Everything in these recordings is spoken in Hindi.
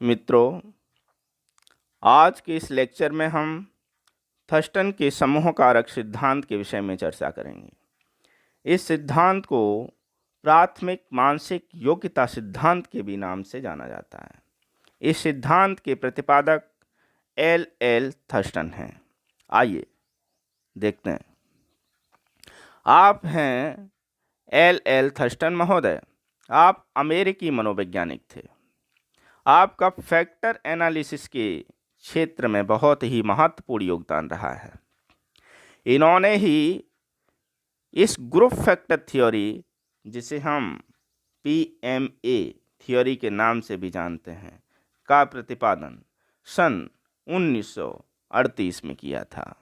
मित्रों, आज के इस लेक्चर में हम थर्स्टन के समूह कारक सिद्धांत के विषय में चर्चा करेंगे। इस सिद्धांत को प्राथमिक मानसिक योग्यता सिद्धांत के भी नाम से जाना जाता है। इस सिद्धांत के प्रतिपादक एल थर्स्टन हैं। आइए देखते हैं। आप हैं एल थर्स्टन महोदय। आप अमेरिकी मनोवैज्ञानिक थे। आपका फैक्टर एनालिसिस के क्षेत्र में बहुत ही महत्वपूर्ण योगदान रहा है। इन्होंने ही इस ग्रुप फैक्टर थ्योरी, जिसे हम PMA थ्योरी के नाम से भी जानते हैं, का प्रतिपादन सन 1938 में किया था।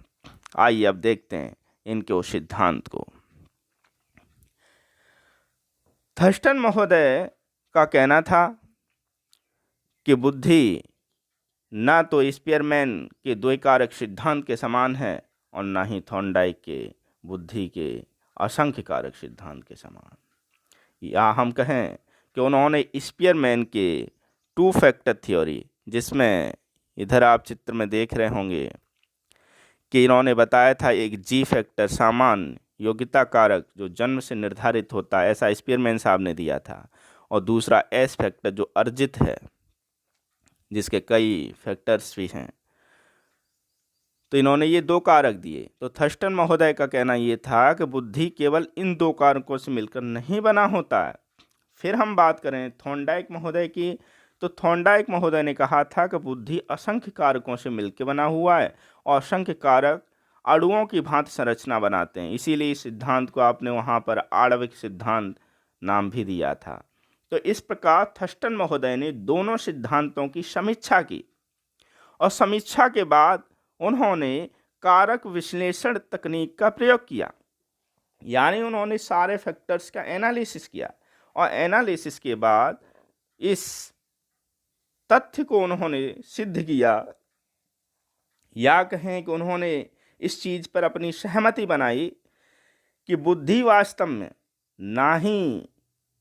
आइए अब देखते हैं इनके उस सिद्धांत को। थर्स्टन महोदय का कहना था कि बुद्धि ना तो स्पीयरमैन के द्वैकारक सिद्धांत के समान है और ना ही थॉर्नडाइक के बुद्धि के असंख्य कारक सिद्धांत के समान। या हम कहें कि उन्होंने स्पीयरमैन के टू फैक्टर थ्योरी, जिसमें इधर आप चित्र में देख रहे होंगे कि इन्होंने बताया था एक जी फैक्टर सामान्य योग्यता कारक जो जन्म से निर्धारित होता है, ऐसा स्पीयरमैन साहब ने दिया था, और दूसरा एस फैक्टर जो अर्जित है, जिसके कई फैक्टर्स भी हैं। तो इन्होंने ये दो कारक दिए। तो थर्स्टन महोदय का कहना ये था कि बुद्धि केवल इन दो कारकों से मिलकर नहीं बना होता है। फिर हम बात करें थॉर्नडाइक महोदय की, तो थॉर्नडाइक महोदय ने कहा था कि बुद्धि असंख्य कारकों से मिलकर बना हुआ है और असंख्य कारक अणुओं की भांति संरचना बनाते हैं। इसीलिए इस सिद्धांत को आपने वहाँ पर आणविक सिद्धांत नाम भी दिया था। तो इस प्रकार थर्स्टन महोदय ने दोनों सिद्धांतों की समीक्षा की और समीक्षा के बाद उन्होंने कारक विश्लेषण तकनीक का प्रयोग किया। यानी उन्होंने सारे फैक्टर्स का एनालिसिस किया और एनालिसिस के बाद इस तथ्य को उन्होंने सिद्ध किया, या कहें कि उन्होंने इस चीज पर अपनी सहमति बनाई कि बुद्धि वास्तव में ना ही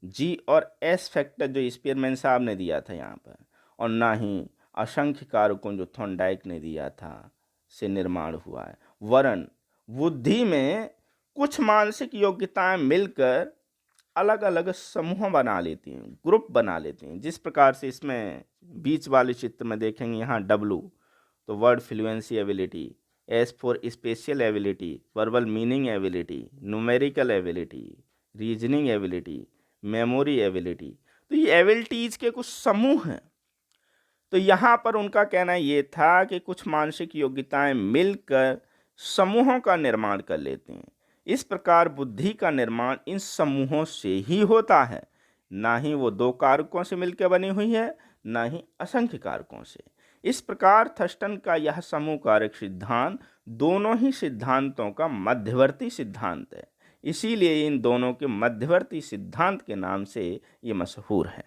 जी और एस फैक्टर जो स्पीयरमैन साहब ने दिया था यहाँ पर, और ना ही असंख्य कारकों जो थॉर्नडाइक ने दिया था, से निर्माण हुआ है, वरन बुद्धि में कुछ मानसिक योग्यताएं मिलकर अलग अलग समूह बना लेती हैं, ग्रुप बना लेती हैं। जिस प्रकार से इसमें बीच वाले चित्र में देखेंगे, यहाँ W तो word fluency ability, S for spatial ability, verbal meaning ability, numerical ability, reasoning ability, memory ability. तो ये एबिलिटीज के कुछ समूह हैं। तो यहाँ पर उनका कहना ये था कि कुछ मानसिक योग्यताएं मिलकर समूहों का निर्माण कर लेते हैं। इस प्रकार बुद्धि का निर्माण इन समूहों से ही होता है, ना ही वो दो कारकों से मिलकर बनी हुई है, ना ही असंख्य कारकों से। इस प्रकार थर्स्टन का यह समूह कारक सिद्धांत दोनों ही सिद्धांतों का मध्यवर्ती सिद्धांत है। इसीलिए इन दोनों के मध्यवर्ती सिद्धांत के नाम से ये मशहूर है।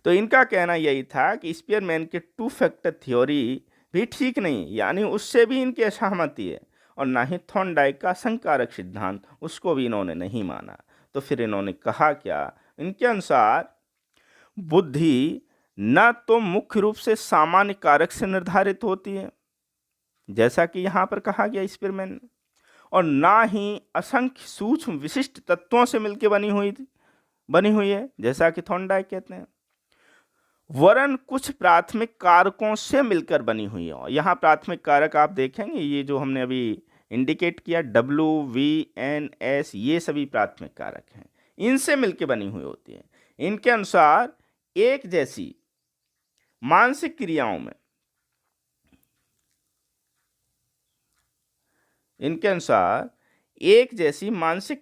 तो इनका कहना यही था कि स्पीयरमैन के टू फैक्टर थ्योरी भी ठीक नहीं, यानी उससे भी इनकी असहमति है, और ना ही थॉर्नडाइक का असंकारक सिद्धांत, उसको भी इन्होंने नहीं माना। तो फिर इन्होंने कहा क्या, इनके अनुसार बुद्धि न तो मुख्य रूप से सामान्य कारक से निर्धारित होती है, जैसा कि यहाँ पर कहा गया स्पीयरमैन ने, और ना ही असंख्य सूक्ष्म विशिष्ट तत्वों से मिलकर बनी हुई है, जैसा कि थॉर्नडाइक कहते हैं, वरन कुछ प्राथमिक कारकों से मिलकर बनी हुई है। यहाँ प्राथमिक कारक आप देखेंगे, ये जो हमने अभी इंडिकेट किया, W, V, N, S, ये सभी प्राथमिक कारक हैं, इनसे मिलकर बनी हुई होती है। इनके अनुसार एक जैसी मानसिक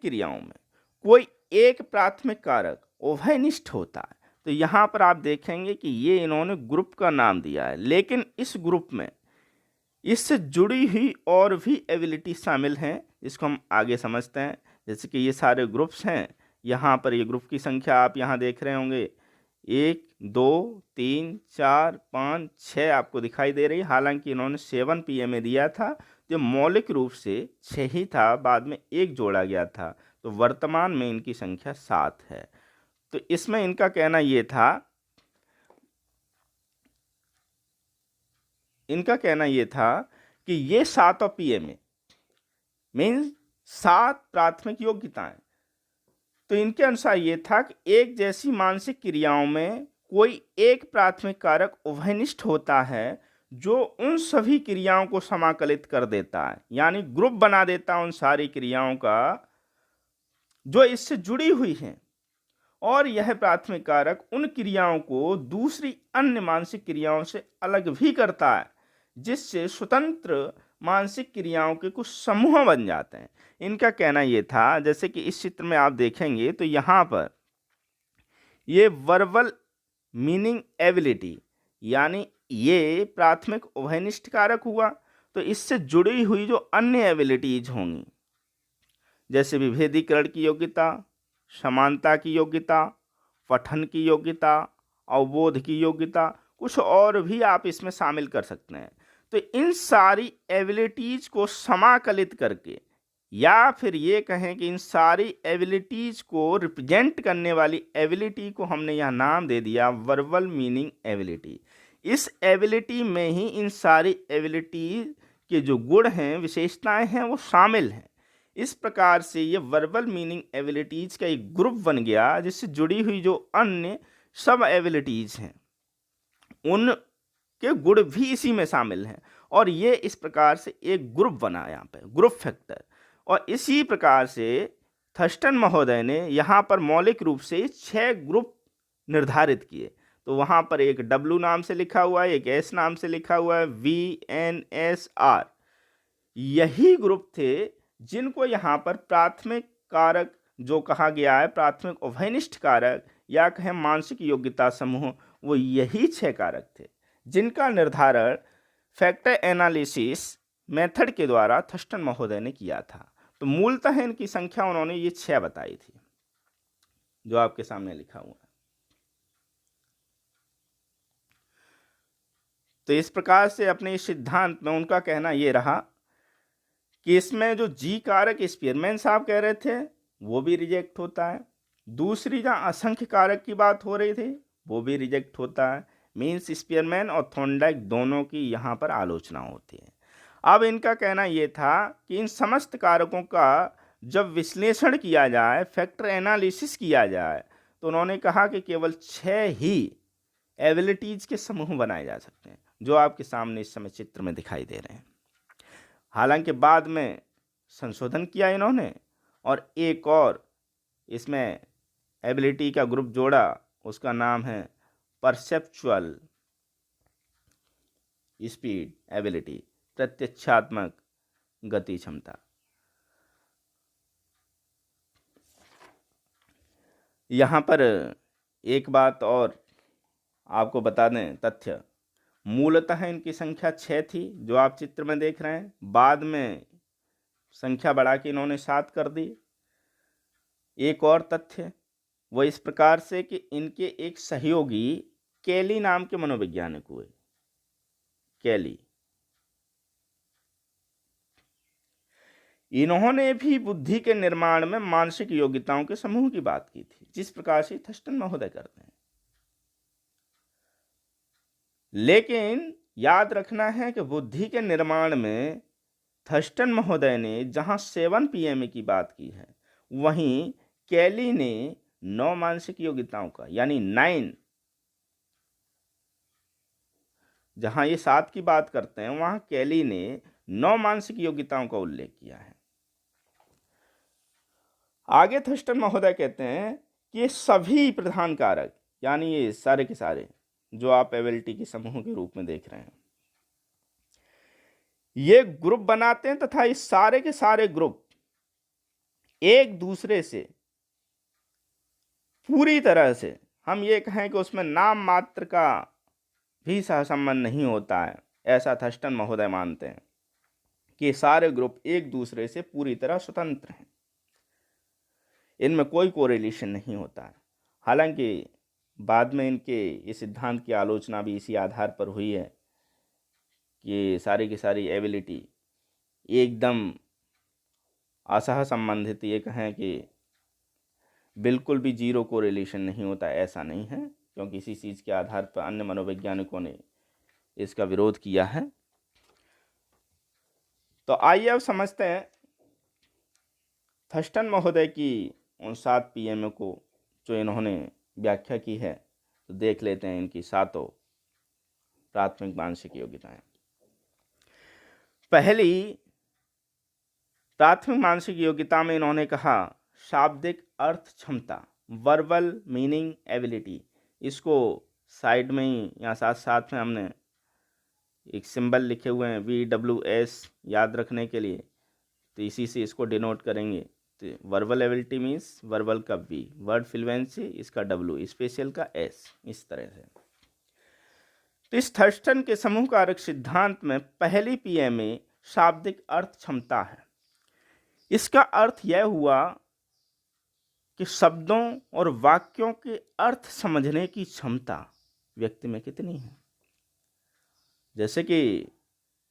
क्रियाओं में कोई एक प्राथमिक कारक उभयनिष्ठ होता है। तो यहाँ पर आप देखेंगे कि ये इन्होंने ग्रुप का नाम दिया है, लेकिन इस ग्रुप में इससे जुड़ी हुई और भी एबिलिटी शामिल हैं, जिसको हम आगे समझते हैं। जैसे कि ये सारे ग्रुप्स हैं, यहाँ पर ये ग्रुप की संख्या आप यहाँ देख रहे होंगे, 1, 2, 3, 4, 5, 6 आपको दिखाई दे रही है। हालांकि इन्होंने 7 PMA दिया था, जो मौलिक रूप से 6 ही था, बाद में 1 जोड़ा गया था, तो वर्तमान में इनकी संख्या 7 है। तो इसमें इनका कहना ये था इनका कहना ये था कि ये 7 PMA मीन्स 7 प्राथमिक योग्यताएं। तो इनके अनुसार ये था कि एक जैसी मानसिक क्रियाओं में कोई एक प्राथमिक कारक उभयनिष्ठ होता है जो उन सभी क्रियाओं को समाकलित कर देता है, यानी ग्रुप बना देता है उन सारी क्रियाओं का जो इससे जुड़ी हुई हैं, और यह प्राथमिक कारक उन क्रियाओं को दूसरी अन्य मानसिक क्रियाओं से अलग भी करता है, जिससे स्वतंत्र मानसिक क्रियाओं के कुछ समूह बन जाते हैं। इनका कहना यह था, जैसे कि इस चित्र में आप देखेंगे तो यहाँ पर ये वर्बल मीनिंग एबिलिटी यानी ये प्राथमिक उभयनिष्ठ कारक हुआ, तो इससे जुड़ी हुई जो अन्य एबिलिटीज होंगी जैसे विभेदीकरण की योग्यता, समानता की योग्यता, पठन की योग्यता, अवबोध की योग्यता, कुछ और भी आप इसमें शामिल कर सकते हैं। तो इन सारी एबिलिटीज को समाकलित करके, या फिर ये कहें कि इन सारी एबिलिटीज को रिप्रेजेंट करने वाली एबिलिटी को हमने यहाँ नाम दे दिया वर्बल मीनिंग एबिलिटी। इस एबिलिटी में ही इन सारी एबिलिटीज के जो गुण हैं, विशेषताएं हैं, वो शामिल हैं। इस प्रकार से ये वर्बल मीनिंग एबिलिटीज का एक ग्रुप बन गया, जिससे जुड़ी हुई जो अन्य सब एबिलिटीज हैं उनके गुण भी इसी में शामिल हैं, और ये इस प्रकार से एक ग्रुप बना यहाँ पे, ग्रुप फैक्टर। और इसी प्रकार से थर्स्टन महोदय ने यहाँ पर मौलिक रूप से 6 ग्रुप निर्धारित किए। तो वहाँ पर एक W नाम से लिखा हुआ है, एक S नाम से लिखा हुआ है, VNSR। यही ग्रुप थे जिनको यहाँ पर प्राथमिक कारक जो कहा गया है, प्राथमिक उभयनिष्ठ कारक या कहें मानसिक योग्यता समूह, वो यही 6 कारक थे जिनका निर्धारण फैक्टर एनालिसिस मेथड के द्वारा थर्स्टन महोदय ने किया था। तो मूलतः इनकी संख्या उन्होंने ये 6 बताई थी जो आपके सामने लिखा हुआ है। तो इस प्रकार से अपने इस सिद्धांत में उनका कहना ये रहा कि इसमें जो जी कारक स्पीयरमैन साहब कह रहे थे वो भी रिजेक्ट होता है, दूसरी जहाँ असंख्य कारक की बात हो रही थी वो भी रिजेक्ट होता है। मीन्स स्पीयरमैन और थॉर्नडाइक दोनों की यहाँ पर आलोचना होती है। अब इनका कहना यह था कि इन समस्त कारकों का जब विश्लेषण किया जाए, फैक्टर एनालिसिस किया जाए, तो उन्होंने कहा कि केवल 6 ही एबिलिटीज के समूह बनाए जा सकते हैं, जो आपके सामने इस समय चित्र में दिखाई दे रहे हैं। हालांकि बाद में संशोधन किया इन्होंने और एक और इसमें एबिलिटी का ग्रुप जोड़ा, उसका नाम है परसेप्चुअल स्पीड एबिलिटी, प्रत्यक्षात्मक गति क्षमता। यहाँ पर एक बात और आपको बता दें, तथ्य मूलतः इनकी संख्या 6 थी जो आप चित्र में देख रहे हैं, बाद में संख्या बढ़ा के इन्होंने 7 कर दी। एक और तथ्य वो इस प्रकार से कि इनके एक सहयोगी केली नाम के मनोवैज्ञानिक हुए, केली, इन्होंने भी बुद्धि के निर्माण में मानसिक योग्यताओं के समूह की बात की थी, जिस प्रकार से थर्स्टन महोदय करते हैं। लेकिन याद रखना है कि बुद्धि के निर्माण में थर्स्टन महोदय ने जहां 7 PMA की बात की है, वहीं केली ने 9 मानसिक योग्यताओं का यानी 9, जहां ये 7 की बात करते हैं वहां केली ने 9 मानसिक योग्यताओं का उल्लेख किया है। आगे थर्स्टन महोदय कहते हैं कि ये सभी प्रधान कारक यानी ये सारे के सारे जो आप एबिलिटी के समूह के रूप में देख रहे हैं, ये ग्रुप बनाते हैं तथा इस सारे के सारे ग्रुप एक दूसरे से पूरी तरह से, हम ये कहें कि उसमें नाम मात्र का भी सहसंबंध नहीं होता है, ऐसा थर्स्टन महोदय मानते हैं कि सारे ग्रुप एक दूसरे से पूरी तरह स्वतंत्र हैं, इनमें कोई कोरिलेशन नहीं होता है। हालांकि बाद में इनके इस सिद्धांत की आलोचना भी इसी आधार पर हुई है कि सारी की सारी एबिलिटी एकदम असह संबंधित, ये कहें कि बिल्कुल भी जीरो कोरिलेशन नहीं होता, ऐसा नहीं है, क्योंकि इसी चीज़ के आधार पर अन्य मनोवैज्ञानिकों ने इसका विरोध किया है। तो आइए अब समझते हैं थर्स्टन महोदय की उन 7 पीएमओ को जो इन्होंने व्याख्या की है। तो देख लेते हैं इनकी 7 प्राथमिक मानसिक योग्यताएं। पहली प्राथमिक मानसिक योग्यता में इन्होंने कहा शाब्दिक अर्थ क्षमता, वर्बल मीनिंग एबिलिटी। इसको साइड में ही या साथ साथ में हमने एक सिंबल लिखे हुए हैं VWS याद रखने के लिए, तो इसी से इसको डिनोट करेंगे। तो वर्बल एबिलिटी मीन्स वर्बल का V, वर्ड फ्लुएंसी इसका W, स्पेशल का S, इस तरह से। तो इस थर्स्टन के समूह कारक सिद्धांत में पहली पीएमए शाब्दिक अर्थ क्षमता है। इसका अर्थ यह हुआ कि शब्दों और वाक्यों के अर्थ समझने की क्षमता व्यक्ति में कितनी है। जैसे कि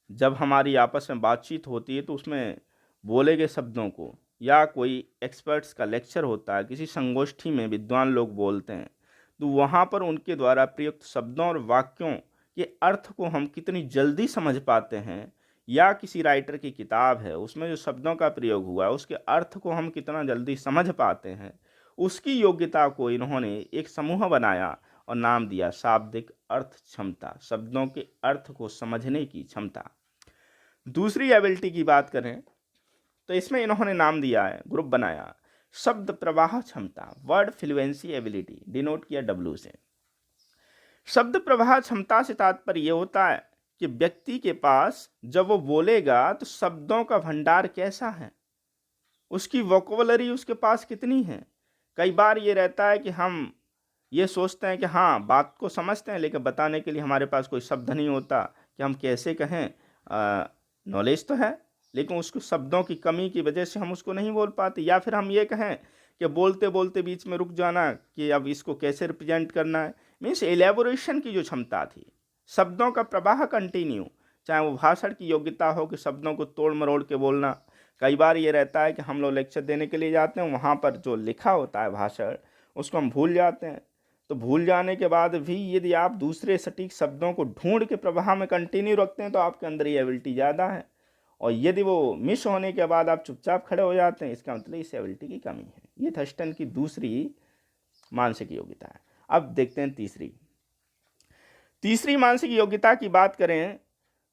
जब हमारी आपस में बातचीत होती है तो उसमें बोले गए शब्दों को, या कोई एक्सपर्ट्स का लेक्चर होता है, किसी संगोष्ठी में विद्वान लोग बोलते हैं, तो वहाँ पर उनके द्वारा प्रयुक्त शब्दों और वाक्यों के अर्थ को हम कितनी जल्दी समझ पाते हैं, या किसी राइटर की किताब है उसमें जो शब्दों का प्रयोग हुआ है उसके अर्थ को हम कितना जल्दी समझ पाते हैं, उसकी योग्यता को इन्होंने एक समूह बनाया और नाम दिया शाब्दिक अर्थ क्षमता, शब्दों के अर्थ को समझने की क्षमता। दूसरी एबिलिटी की बात करें तो इसमें इन्होंने नाम दिया है, ग्रुप बनाया, शब्द प्रवाह क्षमता, वर्ड फ्लुएंसी एबिलिटी, डिनोट किया W से। शब्द प्रवाह क्षमता से तात्पर्य यह होता है कि व्यक्ति के पास जब वो बोलेगा तो शब्दों का भंडार कैसा है, उसकी वोकैबुलरी उसके पास कितनी है। कई बार ये रहता है कि हम ये सोचते हैं कि हाँ बात को समझते हैं, लेकिन बताने के लिए हमारे पास कोई शब्द नहीं होता कि हम कैसे कहें। नॉलेज तो है लेकिन उसको शब्दों की कमी की वजह से हम उसको नहीं बोल पाते, या फिर हम ये कहें कि बोलते बोलते बीच में रुक जाना कि अब इसको कैसे रिप्रेजेंट करना है। मीन्स एलेबोरेशन की जो क्षमता थी, शब्दों का प्रवाह कंटिन्यू, चाहे वो भाषण की योग्यता हो कि शब्दों को तोड़ मरोड़ के बोलना। कई बार ये रहता है कि हम लोग लेक्चर देने के लिए जाते हैं, वहाँ पर जो लिखा होता है भाषण उसको हम भूल जाते हैं। तो भूल जाने के बाद भी यदि आप दूसरे सटीक शब्दों को ढूंढ के प्रवाह में कंटिन्यू रखते हैं तो आपके अंदर ये एबिलिटी ज़्यादा है। और यदि वो मिस होने के बाद आप चुपचाप खड़े हो जाते हैं, इसका मतलब इस एबिलिटी की कमी है। ये थर्स्टन की दूसरी मानसिक योग्यता है। अब देखते हैं तीसरी मानसिक योग्यता की बात करें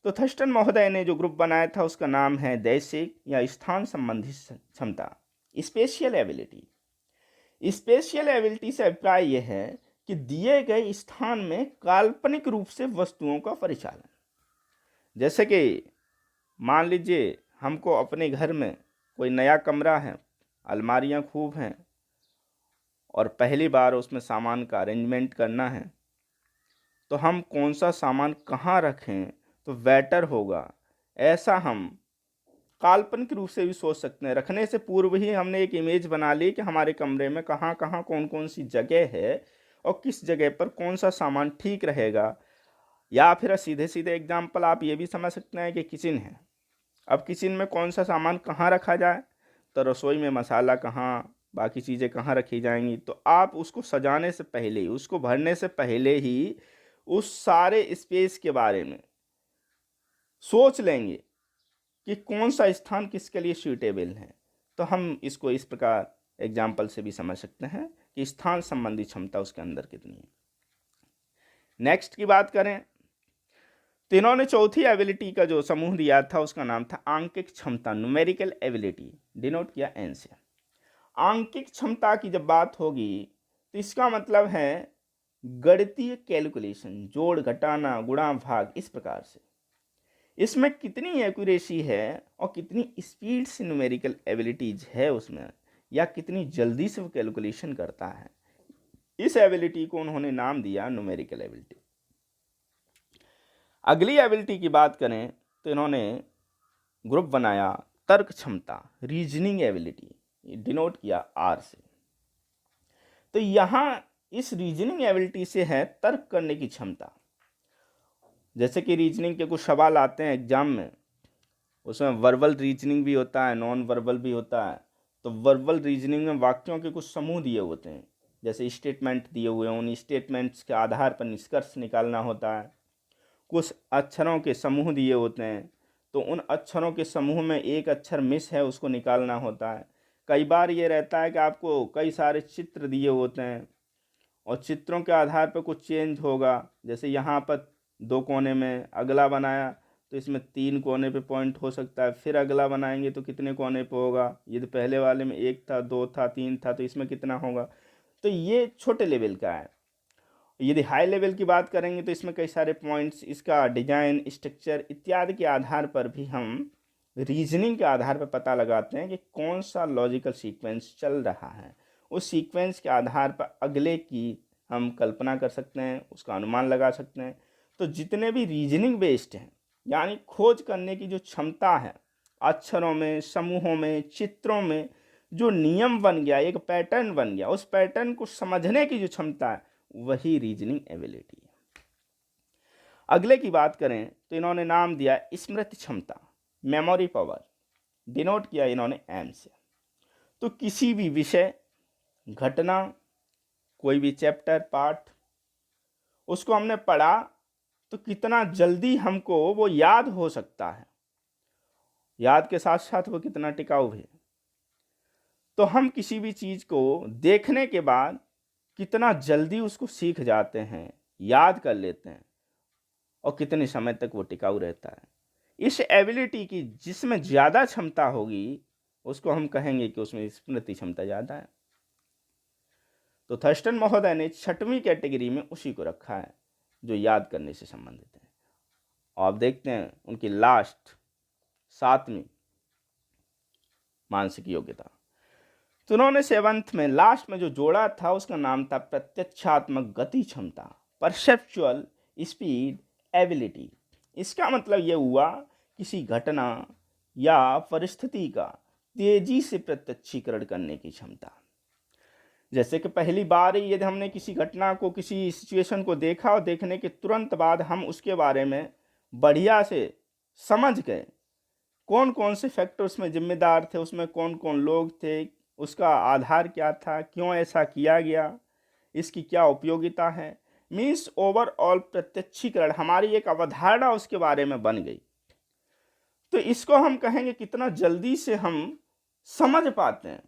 तो थर्स्टन महोदय ने जो ग्रुप बनाया था उसका नाम है देशिक या स्थान संबंधी क्षमता, स्पेशियल एबिलिटी। स्पेशियल एबिलिटी से अभिप्राय यह है कि दिए गए स्थान में काल्पनिक रूप से वस्तुओं का परिचालन। जैसे कि मान लीजिए हमको अपने घर में कोई नया कमरा है, अलमारियां खूब हैं और पहली बार उसमें सामान का अरेंजमेंट करना है, तो हम कौन सा सामान कहाँ रखें तो बेटर होगा, ऐसा हम काल्पनिक रूप से भी सोच सकते हैं। रखने से पूर्व ही हमने एक इमेज बना ली कि हमारे कमरे में कहाँ कहाँ कौन कौन सी जगह है और किस जगह पर कौन सा सामान ठीक रहेगा। या फिर सीधे सीधे एग्जाम्पल आप ये भी समझ सकते हैं कि किचन है, अब किचन में कौन सा सामान कहाँ रखा जाए, तो रसोई में मसाला कहाँ, बाकी चीज़ें कहाँ रखी जाएंगी। तो आप उसको सजाने से पहले ही, उसको भरने से पहले ही उस सारे स्पेस के बारे में सोच लेंगे कि कौन सा स्थान किसके लिए सूटेबल है। तो हम इसको इस प्रकार एग्जाम्पल से भी समझ सकते हैं कि स्थान संबंधी क्षमता उसके अंदर कितनी है। नेक्स्ट की बात करें तो इन्होंने चौथी एबिलिटी का जो समूह दिया था उसका नाम था आंकिक क्षमता, न्यूमेरिकल एबिलिटी, डिनोट किया N से। आंकिक क्षमता की जब बात होगी तो इसका मतलब है गणितीय कैलकुलेशन, जोड़ घटाना गुणा भाग, इस प्रकार से। इसमें कितनी एक्यूरेसी है और कितनी स्पीड से न्यूमेरिकल एबिलिटीज है उसमें, या कितनी जल्दी से वो कैलकुलेशन करता है, इस एबिलिटी को उन्होंने नाम दिया न्यूमेरिकल एबिलिटी। अगली एबिलिटी की बात करें तो इन्होंने ग्रुप बनाया तर्क क्षमता, रीजनिंग एबिलिटी, डिनोट किया R से। तो यहाँ इस रीजनिंग एबिलिटी से है तर्क करने की क्षमता। जैसे कि रीजनिंग के कुछ सवाल आते हैं एग्जाम में, उसमें वर्बल रीजनिंग भी होता है, नॉन वर्बल भी होता है। तो वर्बल रीजनिंग में वाक्यों के कुछ समूह दिए होते हैं, जैसे स्टेटमेंट दिए हुए हैं, उन स्टेटमेंट्स के आधार पर निष्कर्ष निकालना होता है। कुछ अक्षरों के समूह दिए होते हैं, तो उन अक्षरों के समूह में एक अक्षर मिस है, उसको निकालना होता है। कई बार ये रहता है कि आपको कई सारे चित्र दिए होते हैं और चित्रों के आधार पर कुछ चेंज होगा। जैसे यहाँ पर 2 कोने में अगला बनाया तो इसमें 3 कोने पे पॉइंट हो सकता है, फिर अगला बनाएंगे तो कितने कोने पे होगा। यदि पहले वाले में 1 था, 2 था, 3 था तो इसमें कितना होगा। तो ये छोटे लेवल का है। यदि हाई लेवल की बात करेंगे तो इसमें कई सारे पॉइंट्स, इसका डिजाइन, स्ट्रक्चर इत्यादि के आधार पर भी हम रीजनिंग के आधार पर पता लगाते हैं कि कौन सा लॉजिकल सीक्वेंस चल रहा है। उस सीक्वेंस के आधार पर अगले की हम कल्पना कर सकते हैं, उसका अनुमान लगा सकते हैं। तो जितने भी रीजनिंग बेस्ड हैं, यानी खोज करने की जो क्षमता है, अक्षरों में, समूहों में, चित्रों में जो नियम बन गया, एक पैटर्न बन गया, उस पैटर्न को समझने की जो क्षमता है, वही रीजनिंग एबिलिटी है। अगले की बात करें तो इन्होंने नाम दिया स्मृति क्षमता, मेमोरी पावर, डिनोट किया इन्होंने एम से। तो किसी भी विषय, घटना, कोई भी चैप्टर, पाठ, उसको हमने पढ़ा तो कितना जल्दी हमको वो याद हो सकता है, याद के साथ साथ वो कितना टिकाऊ है। तो हम किसी भी चीज़ को देखने के बाद कितना जल्दी उसको सीख जाते हैं, याद कर लेते हैं, और कितने समय तक वो टिकाऊ रहता है। इस एबिलिटी की जिसमें ज़्यादा क्षमता होगी उसको हम कहेंगे कि उसमें स्मृति क्षमता ज़्यादा है। तो थर्स्टन महोदय ने 6वीं कैटेगरी में उसी को रखा है जो याद करने से संबंधित है। और आप देखते हैं उनकी लास्ट 7वीं मानसिक योग्यता। तो उन्होंने 7th में लास्ट में जो जोड़ा था उसका नाम था प्रत्यक्षात्मक गति क्षमता, परसेप्चुअल स्पीड एबिलिटी। इसका मतलब यह हुआ किसी घटना या परिस्थिति का तेजी से प्रत्यक्षीकरण करने की क्षमता। जैसे कि पहली बार ही यदि हमने किसी घटना को, किसी सिचुएशन को देखा और देखने के तुरंत बाद हम उसके बारे में बढ़िया से समझ गए, कौन कौन से फैक्टर उसमें जिम्मेदार थे, उसमें कौन कौन लोग थे, उसका आधार क्या था, क्यों ऐसा किया गया, इसकी क्या उपयोगिता है, मीन्स ओवरऑल प्रत्यक्षीकरण, हमारी एक अवधारणा उसके बारे में बन गई। तो इसको हम कहेंगे कितना जल्दी से हम समझ पाते हैं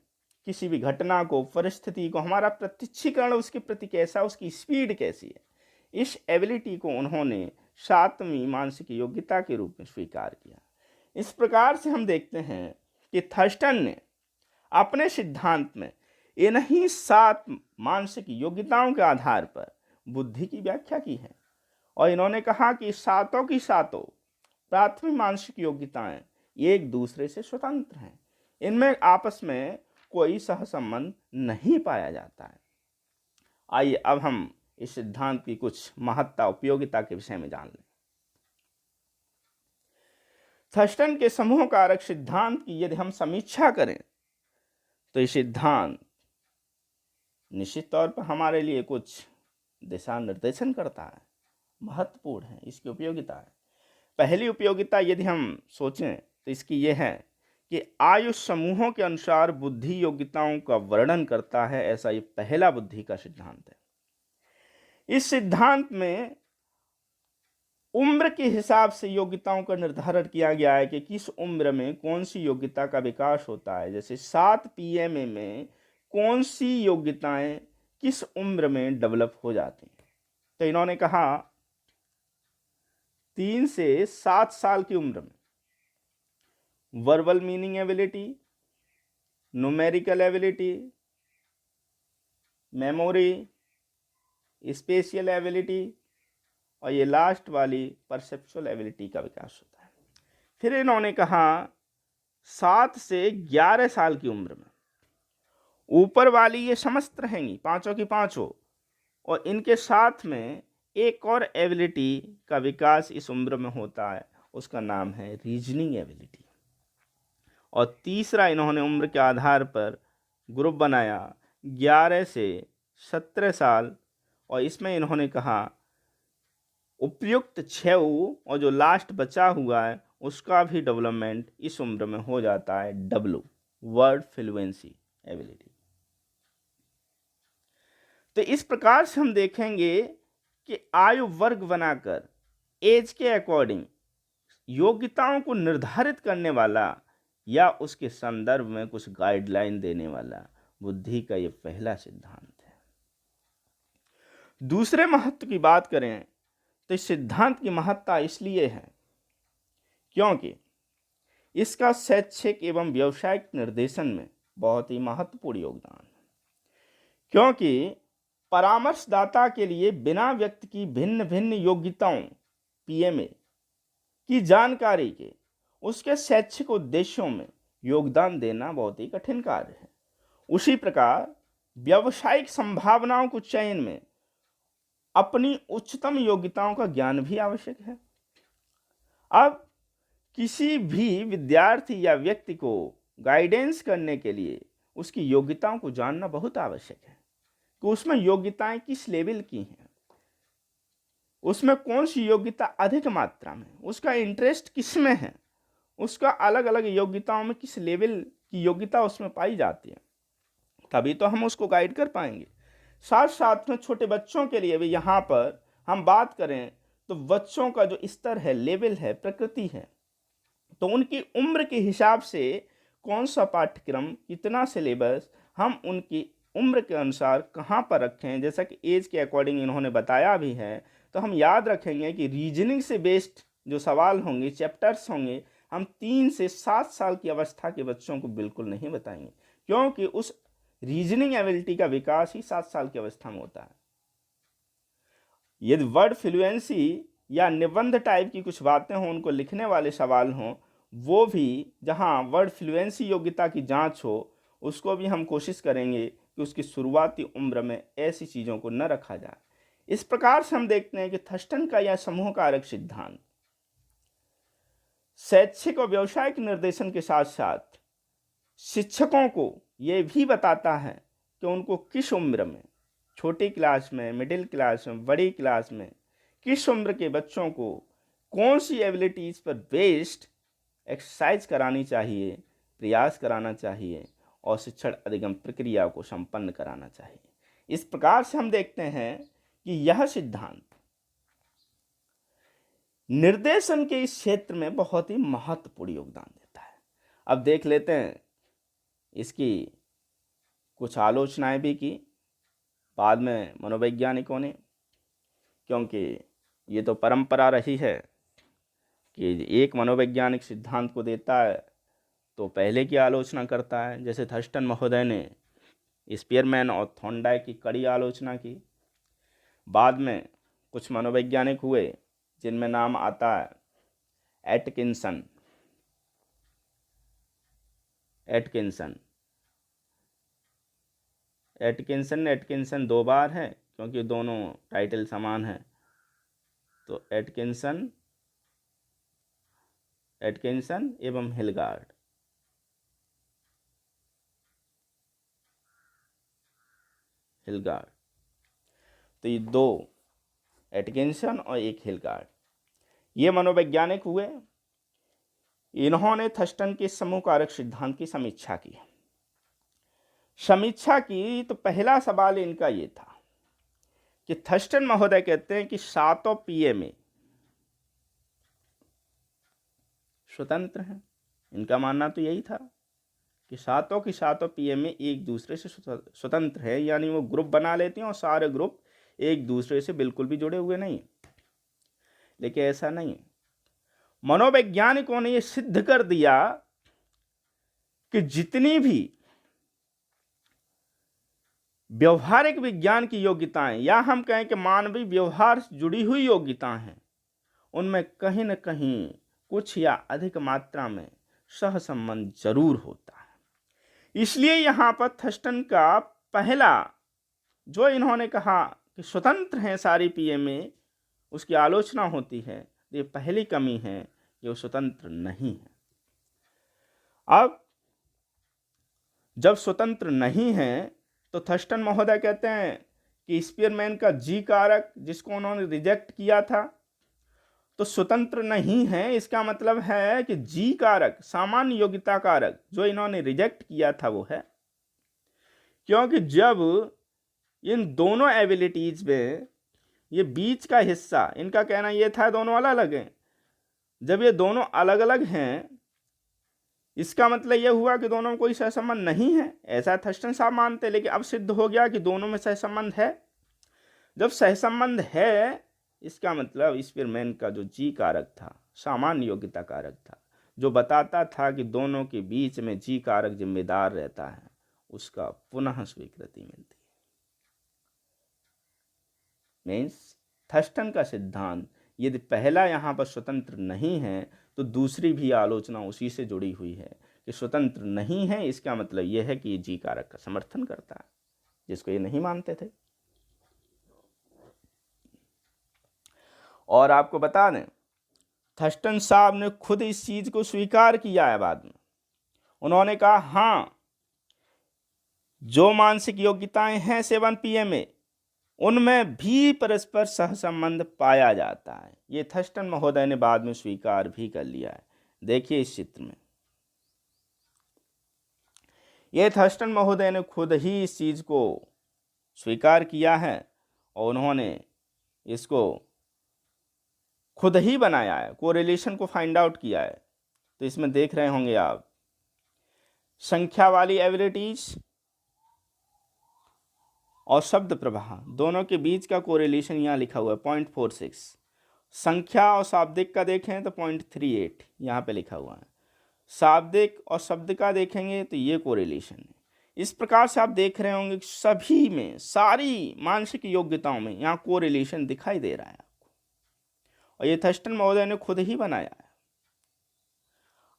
किसी भी घटना को, परिस्थिति को, हमारा प्रत्यक्षीकरण उसके प्रति कैसा, उसकी स्पीड कैसी है। इस एबिलिटी को उन्होंने 7वीं मानसिक योग्यता के रूप में स्वीकार किया। इस प्रकार से हम देखते हैं कि थर्स्टन ने अपने सिद्धांत में इन्हीं 7 मानसिक योग्यताओं के आधार पर बुद्धि की व्याख्या की है। और इन्होंने कहा कि सातों की सातों प्राथमिक मानसिक योग्यताएं एक दूसरे से स्वतंत्र हैं, इनमें आपस में कोई सहसंबंध नहीं पाया जाता है। आइए अब हम इस सिद्धांत की कुछ महत्ता, उपयोगिता के विषय में जान लें। थर्स्टन के समूह कारक सिद्धांत की यदि हम समीक्षा करें तो ये सिद्धांत निश्चित तौर पर हमारे लिए कुछ दिशा निर्देशन करता है, महत्वपूर्ण है, इसकी उपयोगिता है। पहली उपयोगिता यदि हम सोचें तो इसकी यह है कि आयु समूहों के अनुसार बुद्धि योग्यताओं का वर्णन करता है, ऐसा ये पहला बुद्धि का सिद्धांत है। इस सिद्धांत में उम्र के हिसाब से योग्यताओं का निर्धारण किया गया है कि किस उम्र में कौन सी योग्यता का विकास होता है। जैसे 7 PMA में कौन सी योग्यताएं किस उम्र में डेवलप हो जाती हैं। तो इन्होंने कहा 3 से 7 साल की उम्र में verbal meaning ability, numerical ability, memory, spatial ability और ये लास्ट वाली परसेप्चुअल एबिलिटी का विकास होता है। फिर इन्होंने कहा 7 से 11 साल की उम्र में ऊपर वाली ये समस्त रहेंगी, पांचों की पांचों, और इनके साथ में एक और एबिलिटी का विकास इस उम्र में होता है, उसका नाम है रीजनिंग एबिलिटी। और तीसरा इन्होंने उम्र के आधार पर ग्रुप बनाया 11 से 17 साल, और इसमें इन्होंने कहा उपयुक्त 6 और जो लास्ट बचा हुआ है उसका भी डेवलपमेंट इस उम्र में हो जाता है, W, वर्ड फ्लुएंसी एबिलिटी। तो इस प्रकार से हम देखेंगे कि आयु वर्ग बनाकर एज के अकॉर्डिंग योग्यताओं को निर्धारित करने वाला या उसके संदर्भ में कुछ गाइडलाइन देने वाला बुद्धि का ये पहला सिद्धांत है। दूसरे महत्व की बात करें तो इस सिद्धांत की महत्ता इसलिए है क्योंकि इसका शैक्षिक एवं व्यावसायिक निर्देशन में बहुत ही महत्वपूर्ण योगदान है। क्योंकि परामर्शदाता के लिए बिना व्यक्ति की भिन्न भिन्न योग्यताओं पीएमए की जानकारी के उसके शैक्षिक उद्देश्यों में योगदान देना बहुत ही कठिन कार्य है। उसी प्रकार व्यावसायिक संभावनाओं को चयन में अपनी उच्चतम योग्यताओं का ज्ञान भी आवश्यक है। अब किसी भी विद्यार्थी या व्यक्ति को गाइडेंस करने के लिए उसकी योग्यताओं को जानना बहुत आवश्यक है कि उसमें योग्यताएं किस लेवल की हैं, उसमें कौन सी योग्यता अधिक मात्रा में, उसका इंटरेस्ट किस में है, उसका अलग अलग योग्यताओं में किस लेवल की योग्यता उसमें पाई जाती है, तभी तो हम उसको गाइड कर पाएंगे। साथ साथ में छोटे बच्चों के लिए भी यहाँ पर हम बात करें तो बच्चों का जो स्तर है, लेवल है, प्रकृति है, तो उनकी उम्र के हिसाब से कौन सा पाठ्यक्रम, कितना सिलेबस हम उनकी उम्र के अनुसार कहाँ पर रखें, जैसा कि एज के अकॉर्डिंग इन्होंने बताया भी है। तो हम याद रखेंगे कि रीजनिंग से बेस्ड जो सवाल होंगे, चैप्टर्स होंगे, हम 3 से 7 साल की अवस्था के बच्चों को बिल्कुल नहीं बताएंगे, क्योंकि उस रीजनिंग एबिलिटी का विकास ही 7 साल की अवस्था में होता है। यदि वर्ड फ्लुएंसी या निबंध टाइप की कुछ बातें हों, उनको लिखने वाले सवाल हों, वो भी जहां वर्ड फ्लुएंसी योग्यता की जांच हो, उसको भी हम कोशिश करेंगे कि उसकी शुरुआती उम्र में ऐसी चीज़ों को न रखा जाए। इस प्रकार से हम देखते हैं कि थर्स्टन का यह समूह कारक सिद्धांत शैक्षिक और व्यावसायिक निर्देशन के साथ साथ शिक्षकों को यह भी बताता है कि उनको किस उम्र में, छोटी क्लास में, मिडिल क्लास में, बड़ी क्लास में, किस उम्र के बच्चों को कौन सी एबिलिटीज़ पर बेस्ड एक्सरसाइज करानी चाहिए, प्रयास कराना चाहिए और शिक्षण अधिगम प्रक्रिया को संपन्न कराना चाहिए। इस प्रकार से हम देखते हैं कि यह सिद्धांत निर्देशन के इस क्षेत्र में बहुत ही महत्वपूर्ण योगदान देता है। अब देख लेते हैं, इसकी कुछ आलोचनाएं भी की बाद में मनोवैज्ञानिकों ने, क्योंकि ये तो परंपरा रही है कि एक मनोवैज्ञानिक सिद्धांत को देता है तो पहले की आलोचना करता है। जैसे थर्स्टन महोदय ने स्पीयरमैन और थॉर्नडाइक की कड़ी आलोचना की। बाद में कुछ मनोवैज्ञानिक हुए जिनमें नाम आता है एटकिंसन। एटकिंसन 2 बार है क्योंकि दोनों टाइटल समान है। तो एटकिंसन एवं हिलगार्ड, तो ये 2 एटकिंसन और एक हिलगार्ड, ये मनोवैज्ञानिक हुए। इन्होंने थर्स्टन के समूह कारक सिद्धांत की समीक्षा की तो पहला सवाल इनका ये था कि थर्स्टन महोदय कहते हैं कि 7 पीएमए स्वतंत्र हैं। इनका मानना तो यही था कि 7 पीएमए एक दूसरे से स्वतंत्र है, यानी वो ग्रुप बना लेते हैं और सारे ग्रुप एक दूसरे से बिल्कुल भी जुड़े हुए नहीं। लेकिन ऐसा नहीं है। मनोवैज्ञानिकों ने ये सिद्ध कर दिया कि जितनी भी व्यवहारिक विज्ञान की योग्यताएं या हम कहें कि मानवीय व्यवहार से जुड़ी हुई योग्यताएं हैं, उनमें कहीं न कहीं कुछ या अधिक मात्रा में सहसंबंध जरूर होता है। इसलिए यहाँ पर थर्स्टन का पहला जो इन्होंने कहा कि स्वतंत्र हैं सारी पीएमए, उसकी आलोचना होती है। ये पहली कमी है कि वो स्वतंत्र नहीं है। अब जब स्वतंत्र नहीं है तो थर्स्टन महोदय कहते हैं कि स्पीयरमैन का जी कारक जिसको उन्होंने रिजेक्ट किया था तो स्वतंत्र नहीं है। इसका मतलब है कि जी कारक, सामान्य योग्यता कारक, जो इन्होंने रिजेक्ट किया था वो है, क्योंकि जब इन दोनों एबिलिटीज में ये बीच का हिस्सा, इनका कहना ये था दोनों अलग अलग हैं, जब ये दोनों अलग अलग हैं, इसका मतलब यह हुआ कि दोनों में कोई सहसंबंध नहीं है, ऐसा थर्स्टन साहब मानते। लेकिन अब सिद्ध हो गया कि दोनों में सहसंबंध है। जब सहसंबंध है, इसका मतलब स्पीयरमैन का जो जी कारक था, सामान्य योग्यता कारक था, जो बताता था कि दोनों के बीच में जी कारक जिम्मेदार रहता है, उसका पुनः स्वीकृति मिलती है। मीन्स थर्स्टन का सिद्धांत यदि पहला यहाँ पर स्वतंत्र नहीं है, तो दूसरी भी आलोचना उसी से जुड़ी हुई है कि स्वतंत्र नहीं है। इसका मतलब यह है कि ये जी कारक का समर्थन करता है, जिसको ये नहीं मानते थे। और आपको बता दें, थर्स्टन साहब ने खुद इस चीज को स्वीकार किया है बाद में। उन्होंने कहा हाँ, जो मानसिक योग्यताएं हैं 7 में, उनमें भी परस्पर सहसंबंध पाया जाता है। ये थर्स्टन महोदय ने बाद में स्वीकार भी कर लिया है। देखिए इस चित्र में, ये थर्स्टन महोदय ने खुद ही इस चीज को स्वीकार किया है और उन्होंने इसको खुद ही बनाया है, कोरिलेशन को फाइंड आउट किया है। तो इसमें देख रहे होंगे आप, संख्या वाली एबिलिटीज और शब्द प्रवाह दोनों के बीच का कोरिलेशन यहाँ लिखा हुआ है 0.46। संख्या और शाब्दिक का देखें तो 0.38 यहाँ पे लिखा हुआ है। शाब्दिक और शब्द का देखेंगे तो ये कोरिलेशन है। इस प्रकार से आप देख रहे होंगे कि सभी में, सारी मानसिक योग्यताओं में यहाँ कोरिलेशन दिखाई दे रहा है आपको, और ये थर्स्टन महोदय ने खुद ही बनाया है।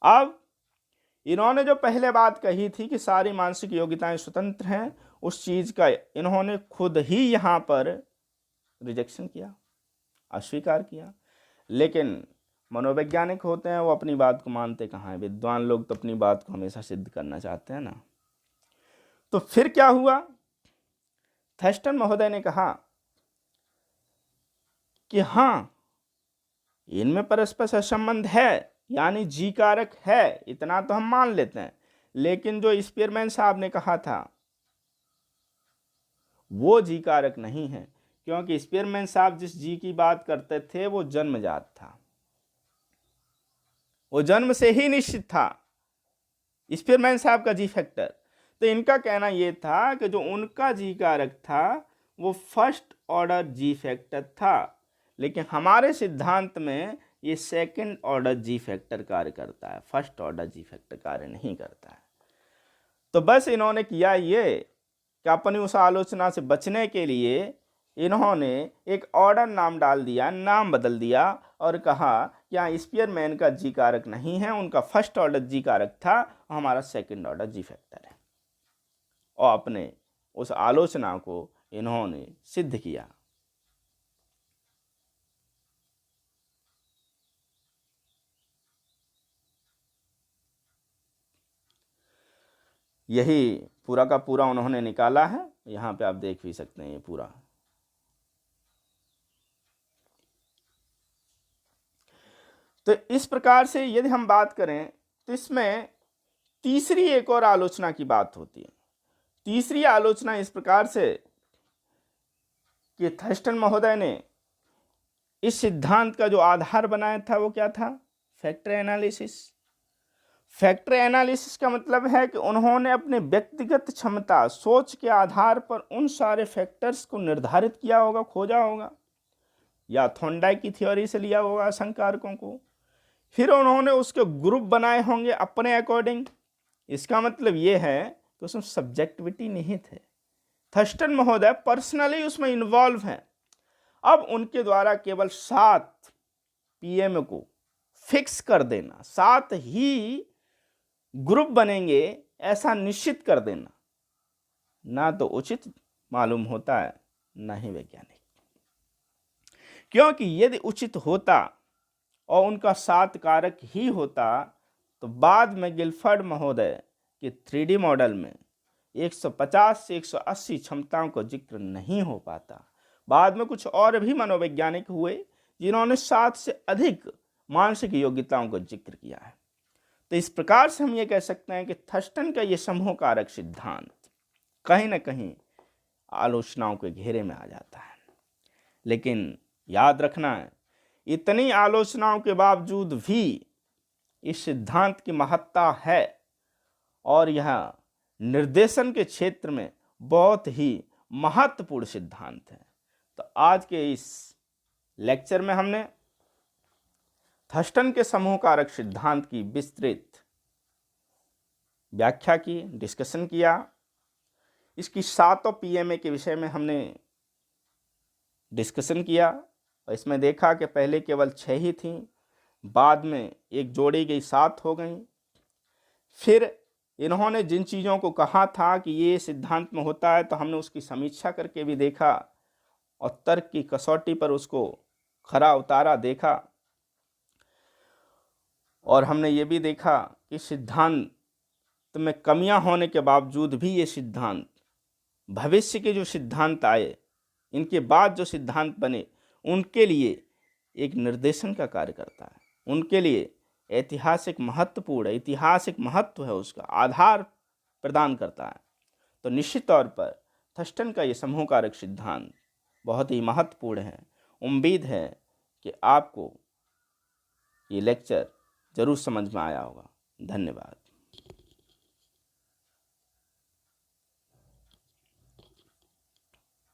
अब इन्होंने जो पहले बात कही थी कि सारी मानसिक योग्यताएं स्वतंत्र हैं, उस चीज का इन्होंने खुद ही यहां पर रिजेक्शन किया, अस्वीकार किया। लेकिन मनोवैज्ञानिक होते हैं, वो अपनी बात को मानते कहाँ हैं। विद्वान लोग तो अपनी बात को हमेशा सिद्ध करना चाहते हैं ना। तो फिर क्या हुआ, थर्स्टन महोदय ने कहा कि हाँ, इनमें परस्पर सहसंबंध है, यानी जी कारक है, इतना तो हम मान लेते हैं। लेकिन जो स्पीयरमैन साहब ने कहा था वो जी कारक नहीं है, क्योंकि स्पीयरमैन साहब जिस जी की बात करते थे वो जन्मजात था, वो जन्म से ही निश्चित था, स्पीयरमैन साहब का जी फैक्टर। तो इनका कहना यह था कि जो उनका जी कारक था वो फर्स्ट ऑर्डर जी फैक्टर था, लेकिन हमारे सिद्धांत में ये सेकंड ऑर्डर जी फैक्टर कार्य करता है, फर्स्ट ऑर्डर जी फैक्टर कार्य नहीं करता है। तो बस इन्होंने किया ये कि अपनी उस आलोचना से बचने के लिए इन्होंने एक ऑर्डर नाम डाल दिया, नाम बदल दिया और कहा कि यहाँ स्पीयरमैन का जी कारक नहीं है, उनका फर्स्ट ऑर्डर जी कारक था, हमारा सेकंड ऑर्डर जी फैक्टर है। और अपने उस आलोचना को इन्होंने सिद्ध किया। यही पूरा का पूरा उन्होंने निकाला है, यहाँ पे आप देख भी सकते हैं ये पूरा। तो इस प्रकार से यदि हम बात करें तो इसमें तीसरी एक और आलोचना की बात होती है। तीसरी आलोचना इस प्रकार से कि थर्स्टन महोदय ने इस सिद्धांत का जो आधार बनाया था वो क्या था, फैक्टर एनालिसिस। फैक्टर एनालिसिस का मतलब है कि उन्होंने अपने व्यक्तिगत क्षमता, सोच के आधार पर उन सारे फैक्टर्स को निर्धारित किया होगा, खोजा होगा, या थॉर्नडाइक की थ्योरी से लिया होगा संकारकों को, फिर उन्होंने उसके ग्रुप बनाए होंगे अपने अकॉर्डिंग। इसका मतलब ये है कि उसमें सब्जेक्टिविटी नहीं थे, थर्स्टन महोदय पर्सनली उसमें इन्वॉल्व हैं। अब उनके द्वारा केवल 7 पीएम को फिक्स कर देना, 7 ही ग्रुप बनेंगे ऐसा निश्चित कर देना ना तो उचित मालूम होता है, ना ही वैज्ञानिक। क्योंकि यदि उचित होता और उनका 7 कारक ही होता तो बाद में गिलफर्ड महोदय के 3D मॉडल में 150 से 180 क्षमताओं का जिक्र नहीं हो पाता। बाद में कुछ और भी मनोवैज्ञानिक हुए जिन्होंने 7 से अधिक मानसिक योग्यताओं का जिक्र किया है। तो इस प्रकार से हम ये कह सकते हैं कि थर्स्टन का ये समूह कारक सिद्धांत कहीं ना कहीं आलोचनाओं के घेरे में आ जाता है। लेकिन याद रखना है इतनी आलोचनाओं के बावजूद भी इस सिद्धांत की महत्ता है और यह निर्देशन के क्षेत्र में बहुत ही महत्वपूर्ण सिद्धांत है। तो आज के इस लेक्चर में हमने थर्स्टन के समूह कारक सिद्धांत की विस्तृत व्याख्या की, डिस्कशन किया। इसकी 7 पीएमए के विषय में हमने डिस्कशन किया और इसमें देखा कि पहले केवल 6 ही थीं, बाद में एक जोड़ी गई 7 हो गई। फिर इन्होंने जिन चीज़ों को कहा था कि ये सिद्धांत में होता है तो हमने उसकी समीक्षा करके भी देखा और तर्क की कसौटी पर उसको खरा उतारा देखा। और हमने ये भी देखा कि सिद्धांत में कमियां होने के बावजूद भी ये सिद्धांत भविष्य के जो सिद्धांत आए, इनके बाद जो सिद्धांत बने, उनके लिए एक निर्देशन का कार्य करता है, उनके लिए ऐतिहासिक महत्व है, उसका आधार प्रदान करता है। तो निश्चित तौर पर थर्स्टन का ये समूह कारक सिद्धांत बहुत ही महत्वपूर्ण है। उम्मीद है कि आपको ये लेक्चर जरूर समझ में आया होगा। धन्यवाद।